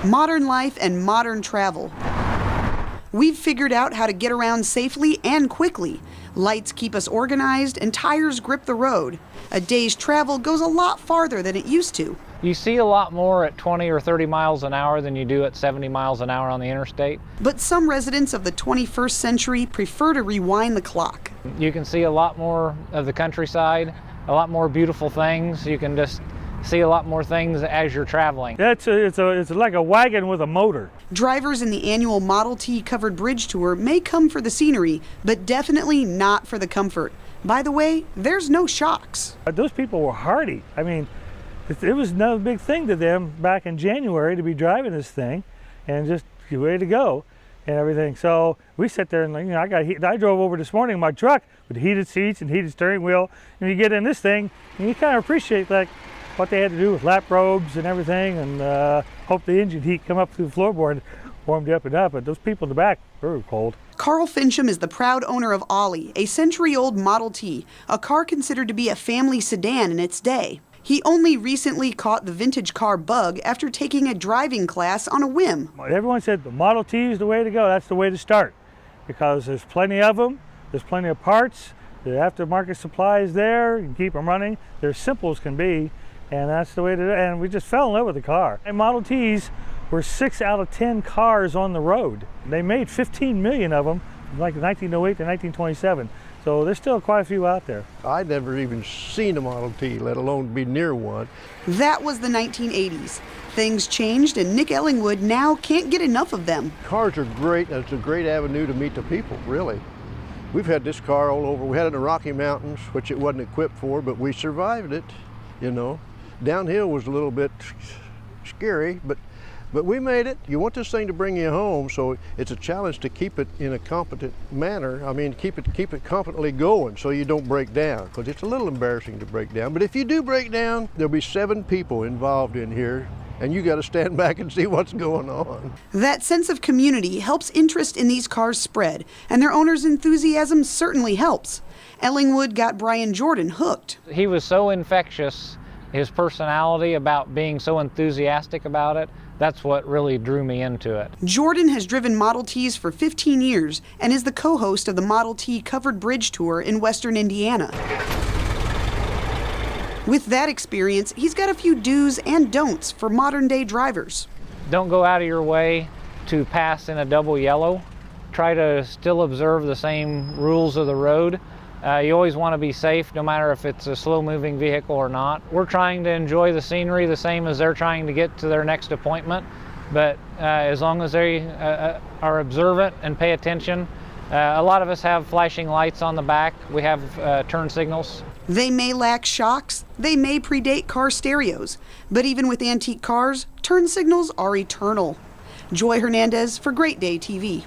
Modern life and modern travel. We've figured out how to get around safely and quickly. Lights keep us organized and tires grip the road. A day's travel goes a lot farther than it used to. You see a lot more at 20 or 30 miles an hour than you do at 70 miles an hour on the interstate. But some residents of the 21st century prefer to rewind the clock. You can see a lot more of the countryside, a lot more beautiful things. You can just see a lot more things as you're traveling. It's like a wagon with a motor. Drivers in the annual Model T covered bridge tour may come for the scenery, but definitely not for the comfort. By the way, there's no shocks. Those people were hardy. I mean, it was no big thing to them back in January to be driving this thing and just ready to go and everything. So we sat there and, you know, I drove over this morning in my truck with heated seats and heated steering wheel, and you get in this thing and you kind of appreciate like what they had to do with lap robes and everything, and hope the engine heat come up through the floorboard, warmed you up and up. But those people in the back, they were cold. Carl Finchum is the proud owner of Ollie, a century-old Model T, a car considered to be a family sedan in its day. He only recently caught the vintage car bug after taking a driving class on a whim. Everyone said the Model T is the way to go. That's the way to start, because there's plenty of them, there's plenty of parts, the aftermarket supply is there, you can keep them running. They're simple as can be, and that's the way to do it. And we just fell in love with the car. And Model Ts were 6 out of 10 cars on the road. They made 15 million of them from like 1908 to 1927. So there's still quite a few out there. I'd never even seen a Model T, let alone be near one. That was the 1980s. Things changed, and Nick Ellingwood now can't get enough of them. Cars are great. It's a great avenue to meet the people, really. We've had this car all over. We had it in the Rocky Mountains, which it wasn't equipped for, but we survived it, you know. Downhill was a little bit scary, but we made it. You want this thing to bring you home, so it's a challenge to keep it in a competent manner. I mean, keep it competently going so you don't break down, because it's a little embarrassing to break down. But if you do break down, there'll be 7 people involved in here, and you got to stand back and see what's going on. That sense of community helps interest in these cars spread, and their owners' enthusiasm certainly helps. Ellingwood got Brian Jordan hooked. He was so infectious, his personality about being so enthusiastic about it. That's what really drew me into it. Jordan has driven Model Ts for 15 years and is the co-host of the Model T covered bridge tour in western Indiana. With that experience, he's got a few do's and don'ts for modern day drivers. Don't go out of your way to pass in a double yellow. Try to still observe the same rules of the road. You always want to be safe, no matter if it's a slow-moving vehicle or not. We're trying to enjoy the scenery the same as they're trying to get to their next appointment, but as long as they are observant and pay attention. A lot of us have flashing lights on the back. We have turn signals. They may lack shocks, they may predate car stereos, but even with antique cars, turn signals are eternal. Joy Hernandez for Great Day TV.